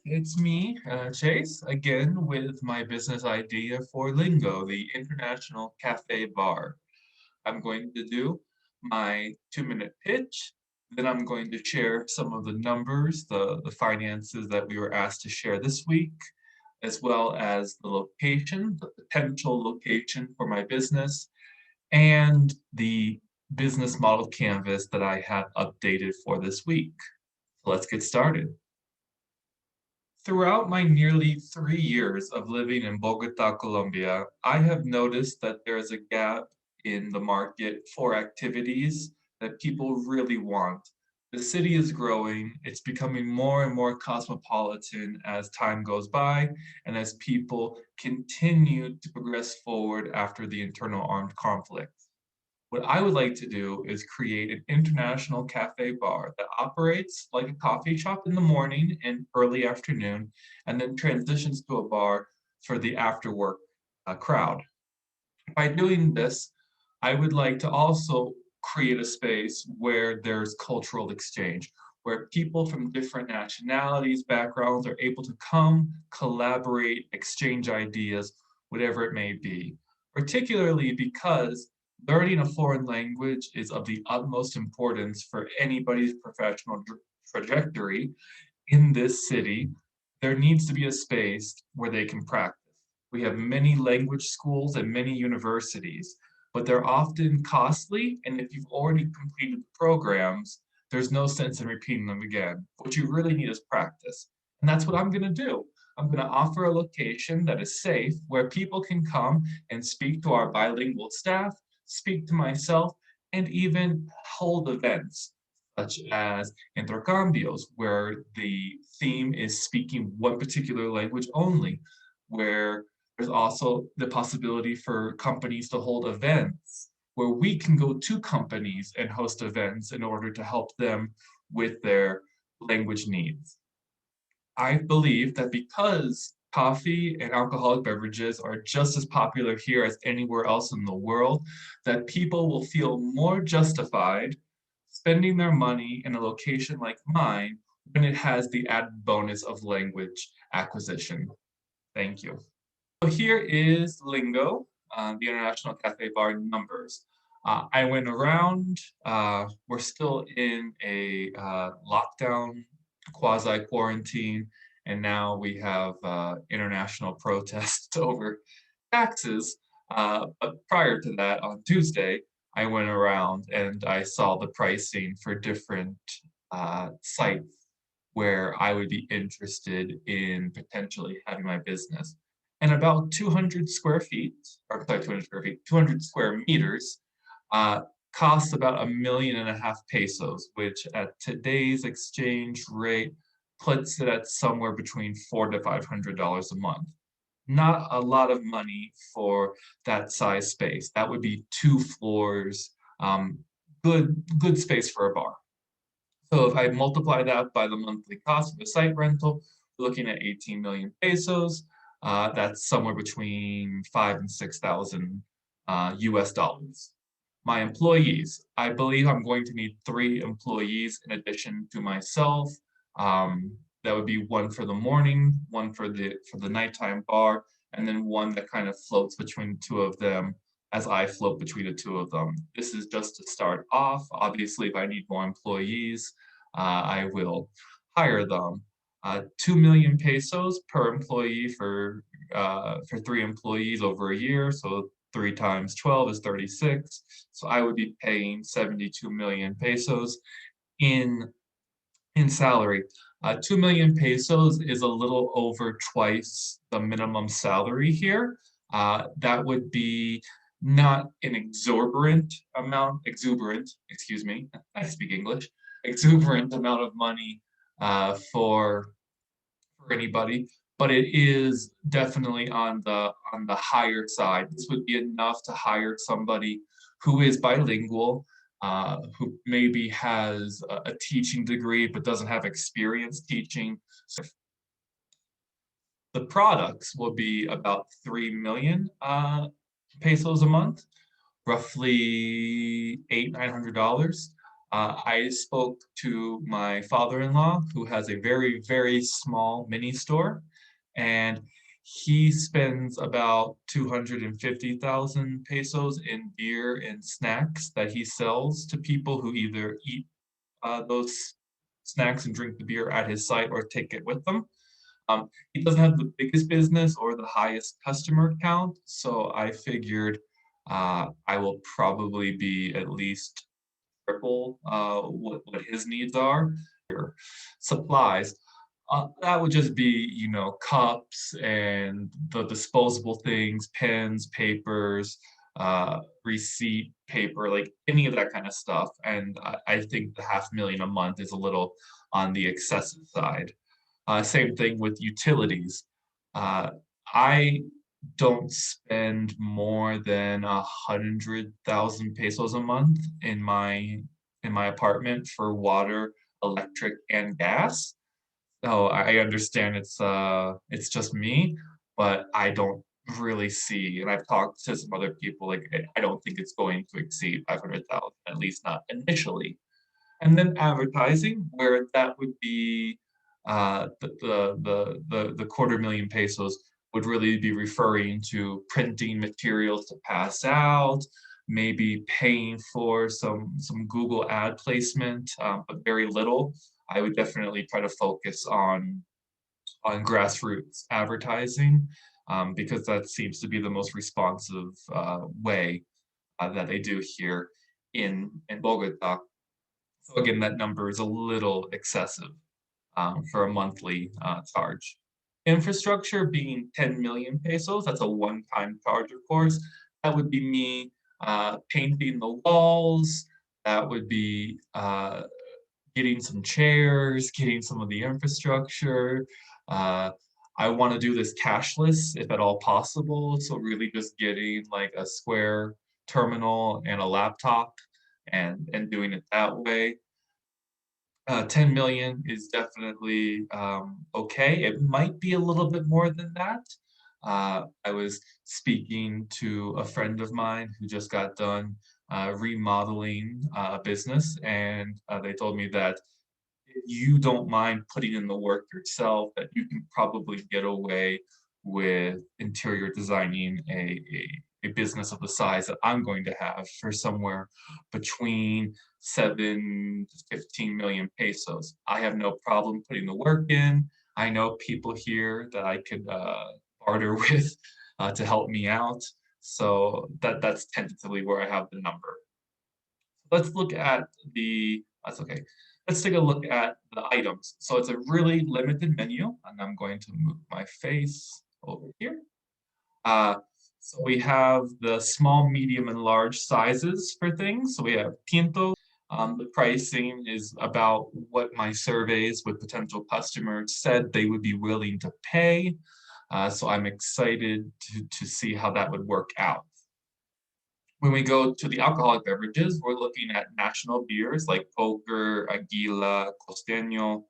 it's me, Chase, again with my business idea for Lingo, the International Cafe Bar. I'm going to do my 2-minute pitch, then I'm going to share some of the numbers, the finances that we were asked to share this week, as well as the location, the potential location for my business, and the business model canvas that I have updated for this week. So let's get started. Throughout my nearly 3 years of living in Bogota, Colombia, I have noticed that there is a gap in the market for activities that people really want. The city is growing, it's becoming more and more cosmopolitan as time goes by and as people continue to progress forward after the internal armed conflict. What I would like to do is create an international cafe bar that operates like a coffee shop in the morning and early afternoon, and then transitions to a bar for the after work crowd. By doing this, I would like to also create a space where there's cultural exchange, where people from different nationalities, backgrounds are able to come, collaborate, exchange ideas, whatever it may be. Particularly because learning a foreign language is of the utmost importance for anybody's professional trajectory in this city. There needs to be a space where they can practice. We have many language schools and many universities, but they're often costly, and if you've already completed the programs, there's no sense in repeating them again. What you really need is practice. And that's what I'm going to do. I'm going to offer a location that is safe where people can come and speak to our bilingual staff, speak to myself, and even hold events such as intercambios, where the theme is speaking one particular language only, where there's also the possibility for companies to hold events where we can go to companies and host events in order to help them with their language needs. I believe that because coffee and alcoholic beverages are just as popular here as anywhere else in the world, that people will feel more justified spending their money in a location like mine when it has the added bonus of language acquisition. Thank you. So here is Lingo, the International Cafe Bar numbers. I went around, we're still in a lockdown, quasi-quarantine, and now we have international protests over taxes. But prior to that, on Tuesday, I went around and I saw the pricing for different sites where I would be interested in potentially having my business. And about 200 square feet, or sorry, 200 square feet, 200 square meters uh, costs about 1.5 million pesos, which at today's exchange rate puts it at somewhere between $400 to $500 a month. Not a lot of money for that size space. That would be 2 floors, good space for a bar. So if I multiply that by the monthly cost of the site rental, we're looking at 18 million pesos. That's somewhere between 5 and 6,000 US dollars. My employees, I believe I'm going to need 3 employees in addition to myself. That would be one for the morning, one for the nighttime bar, and then one that kind of floats between the two of them as I float between the two of them. This is just to start off. Obviously, if I need more employees, I will hire them. 2 million pesos per employee for 3 employees over a year. So 3 times 12 is 36. So I would be paying 72 million pesos in salary. 2 million pesos is a little over twice the minimum salary here. That would be not an excuse me, I speak English, exuberant amount of money for anybody, but it is definitely on the higher side. This would be enough to hire somebody who is bilingual, who maybe has a teaching degree but doesn't have experience teaching. So the products will be about 3 million pesos a month, roughly $800 to $900. I spoke to my father-in-law, who has a very, very small mini store, and he spends about 250,000 pesos in beer and snacks that he sells to people who either eat those snacks and drink the beer at his site or take it with them. He doesn't have the biggest business or the highest customer count, so I figured I will probably be at least triple what his needs are. Supplies. That would just be, cups and the disposable things, pens, papers, receipt paper, like any of that kind of stuff. And I think the 500,000 a month is a little on the excessive side. Same thing with utilities. Uh, I don't spend more than 100,000 pesos a month in my apartment for water, electric, and gas. So I understand it's just me, but I don't really see, and I've talked to some other people, like I don't think it's going to exceed 500,000, at least not initially. And then advertising, where that would be the 250,000 pesos would really be referring to printing materials to pass out, maybe paying for some Google ad placement, but very little. I would definitely try to focus on grassroots advertising because that seems to be the most responsive way that they do here in Bogota. So again, that number is a little excessive for a monthly charge. Infrastructure being 10 million pesos, that's a one-time charge, of course. That would be me painting the walls. That would be getting some chairs, getting some of the infrastructure. Uh, I want to do this cashless if at all possible. So really just getting like a square terminal and a laptop and doing it that way. 10 million is definitely okay. It might be a little bit more than that. I was speaking to a friend of mine who just got done remodeling a business, and they told me that if you don't mind putting in the work yourself, that you can probably get away with interior designing a business of the size that I'm going to have for somewhere between 7 to 15 million pesos. I have no problem putting the work in. I know people here that I could barter with to help me out. So that's tentatively where I have the number. Let's look at that's okay. Let's take a look at the items. So it's a really limited menu, and I'm going to move my face over here. Uh, so we have the small, medium, and large sizes for things. So we have Pinto. The pricing is about what my surveys with potential customers said they would be willing to pay. So I'm excited to see how that would work out. When we go to the alcoholic beverages, we're looking at national beers like Poker, Aguila, Costeño,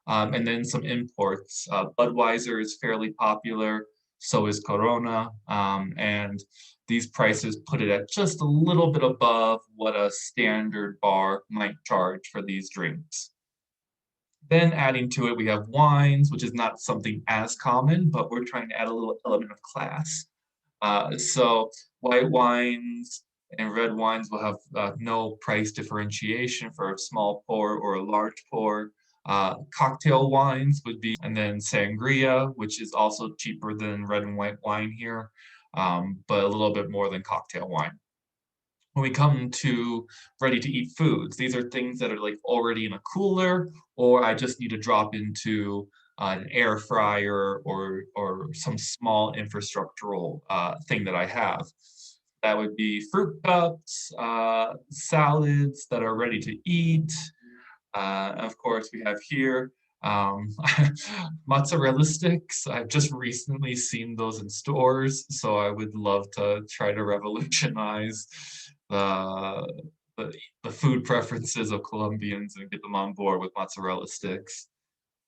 and then some imports. Budweiser is fairly popular, so is Corona, and these prices put it at just a little bit above what a standard bar might charge for these drinks. Then adding to it, we have wines, which is not something as common, but we're trying to add a little element of class. So white wines and red wines will have no price differentiation for a small pour or a large pour. Cocktail wines would be, and then sangria, which is also cheaper than red and white wine here, but a little bit more than cocktail wine. When we come to ready to eat foods, these are things that are like already in a cooler, or I just need to drop into an air fryer or some small infrastructural thing that I have. That would be fruit cups, salads that are ready to eat. Of course, we have here um, mozzarella sticks. I've just recently seen those in stores, so I would love to try to revolutionize the, the, the food preferences of Colombians and get them on board with mozzarella sticks.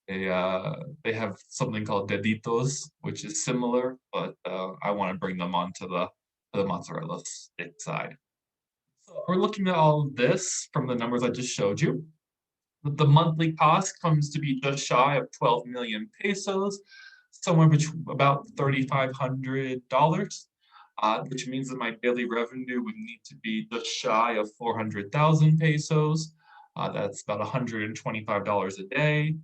They have something called deditos, which is similar, but I want to bring them onto the mozzarella stick side. So we're looking at all of this from the numbers I just showed you. The monthly cost comes to be just shy of 12 million pesos, somewhere between about $3,500, which means that my daily revenue would need to be just shy of 400,000 pesos. That's about $125 a day.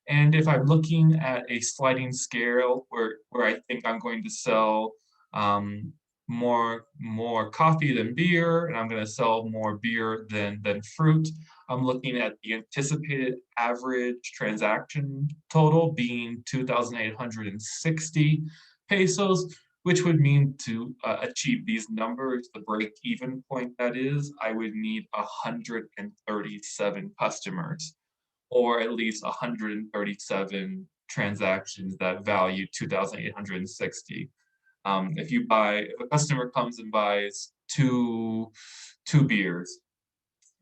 And if I'm looking at a sliding scale where I think I'm going to sell um, more coffee than beer, and I'm going to sell more beer than fruit, I'm looking at the anticipated average transaction total being 2,860 pesos, which would mean to achieve these numbers, the break-even point that is, I would need 137 customers, or at least 137 transactions that value 2,860. If a customer comes and buys two beers,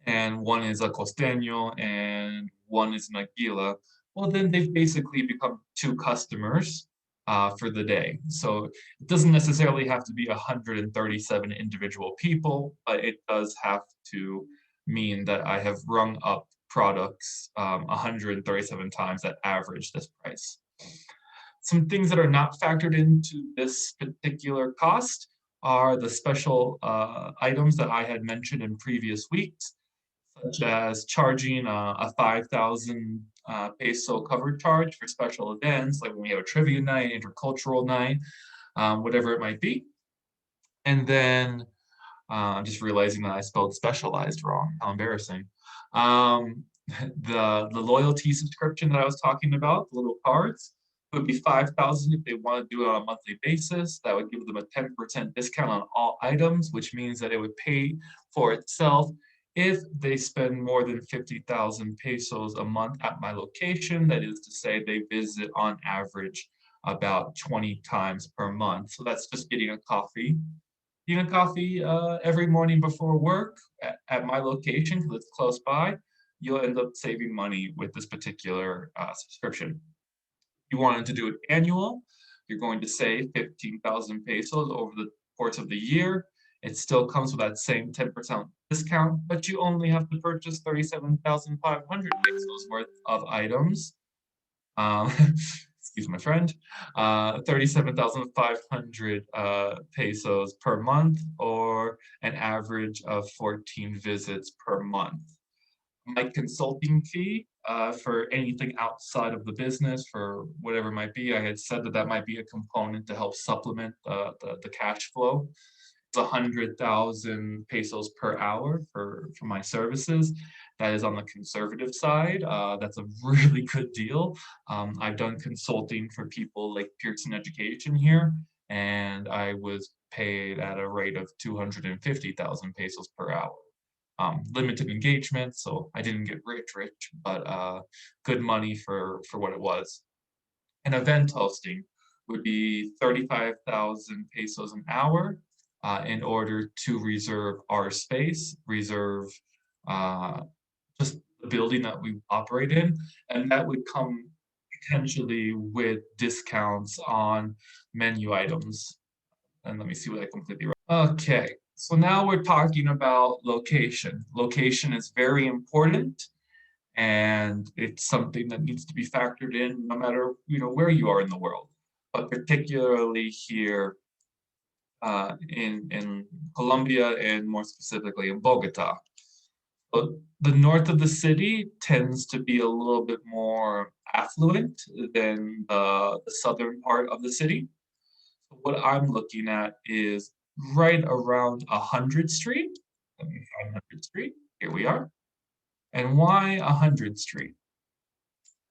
and one is a costeño and one is an aguila, well, then they've basically become two customers for the day. So it doesn't necessarily have to be 137 individual people, but it does have to mean that I have rung up products 137 times that average this price. Some things that are not factored into this particular cost are the special items that I had mentioned in previous weeks, such as charging a 5,000 peso cover charge for special events, like when we have a trivia night, intercultural night, whatever it might be. And then I'm just realizing that I spelled specialized wrong. How embarrassing. Um, the loyalty subscription that I was talking about, the little cards, would be 5,000 if they want to do it on a monthly basis. That would give them a 10% discount on all items, which means that it would pay for itself if they spend more than 50,000 pesos a month at my location. That is to say, they visit on average about 20 times per month. So that's just getting a coffee every morning before work at my location because it's close by. You'll end up saving money with this particular subscription. If you wanted to do it annual, you're going to save 15,000 pesos over the course of the year. It still comes with that same 10% discount, but you only have to purchase 37,500 pesos worth of items. Um, excuse my friend, 37,500 pesos per month, or an average of 14 visits per month. My consulting fee for anything outside of the business, for whatever it might be, I had said that that might be a component to help supplement the cash flow. It's 100,000 pesos per hour for my services. That is on the conservative side. That's a really good deal. I've done consulting for people like Pearson Education here, and I was paid at a rate of 250,000 pesos per hour. Limited engagement, so I didn't get rich, but good money for what it was. An event hosting would be 35,000 pesos an hour in order to reserve our space, reserve uh, just the building that we operate in, and that would come potentially with discounts on menu items. And let me see what I completely wrote. Okay, so now we're talking about location. Location is very important, and it's something that needs to be factored in no matter where you are in the world, but particularly here in Colombia, and more specifically in Bogota. But the north of the city tends to be a little bit more affluent than the southern part of the city. So what I'm looking at is right around 100th Street. Let me find 100th Street. Here we are. And why 100th Street?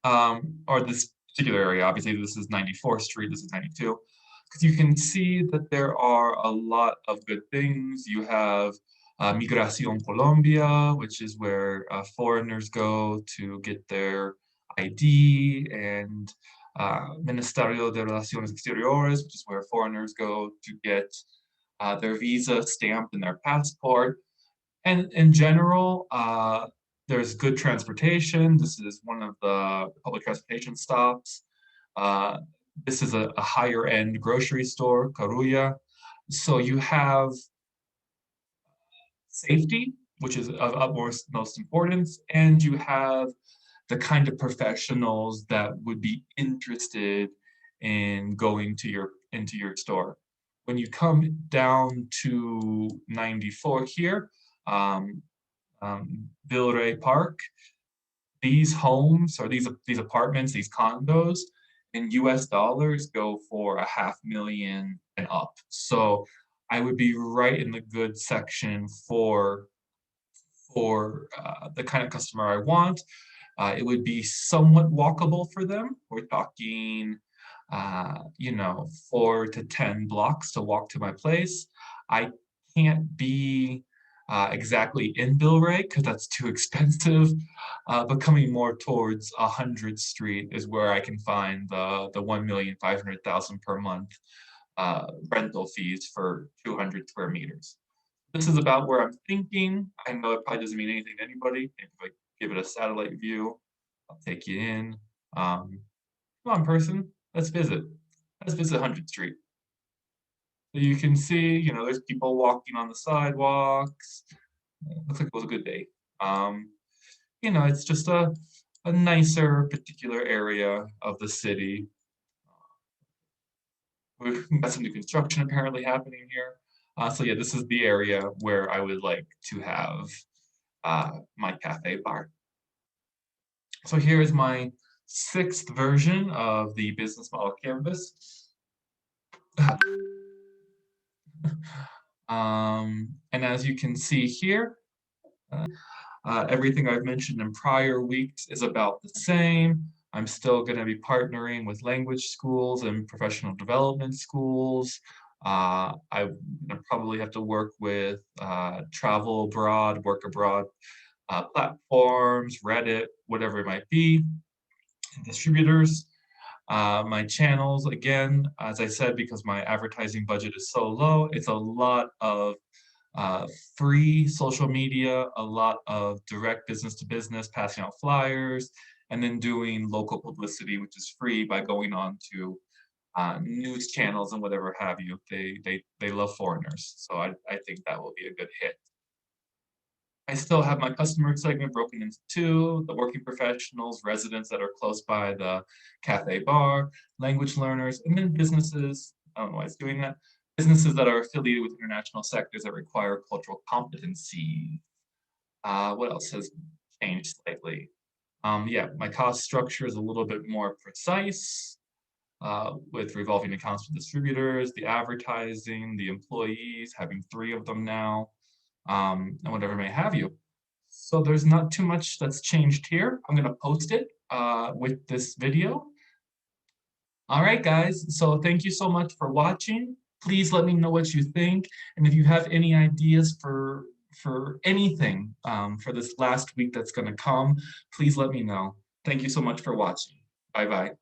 Or this particular area, obviously this is 94th Street, this is 92, because you can see that there are a lot of good things. You have Migración Colombia, which is where foreigners go to get their ID, and Ministerio de Relaciones Exteriores, which is where foreigners go to get their visa stamped in their passport. And in general, there's good transportation. This is one of the public transportation stops. Uh, this is a higher end grocery store, Carulla. So you have safety, which is of utmost most importance, and you have the kind of professionals that would be interested in going to into your store. When you come down to 94 here, um, Villeray Park, these homes or these apartments, these condos in US dollars go for a half million and up. So I would be right in the good section for the kind of customer I want. It would be somewhat walkable for them. We're talking, 4 to 10 blocks to walk to my place. I can't be exactly in Billray because that's too expensive. But coming more towards 100th Street is where I can find the 1,500,000 per month rental fees for 200 square meters. This is about where I'm thinking. I know it probably doesn't mean anything to anybody. Maybe if I give it a satellite view, I'll take you in. Come on, person, let's visit. Let's visit 100th Street. So you can see, there's people walking on the sidewalks. Looks like it was a good day. It's just a nicer particular area of the city. We've got some new construction apparently happening here. So yeah, this is the area where I would like to have my cafe bar. So here is my 6th version of the business model canvas. And as you can see here, everything I've mentioned in prior weeks is about the same. I'm still going to be partnering with language schools and professional development schools. I probably have to work with travel abroad, work abroad platforms, Reddit, whatever it might be, distributors. My channels, again, as I said, because my advertising budget is so low, it's a lot of free social media, a lot of direct business to business, passing out flyers, and then doing local publicity, which is free by going on to news channels and whatever have you. They love foreigners, so I think that will be a good hit. I still have my customer segment broken into 2, the working professionals, residents that are close by the cafe bar, language learners, and then businesses, I don't know why it's doing that, businesses that are affiliated with international sectors that require cultural competency. What else has changed slightly? Yeah, my cost structure is a little bit more precise with revolving accounts with distributors, the advertising, the employees, having 3 of them now, and whatever may have you. So there's not too much that's changed here. I'm going to post it with this video. All right, guys. So thank you so much for watching. Please let me know what you think. And if you have any ideas for anything for this last week that's going to come, please let me know. Thank you so much for watching. Bye-bye.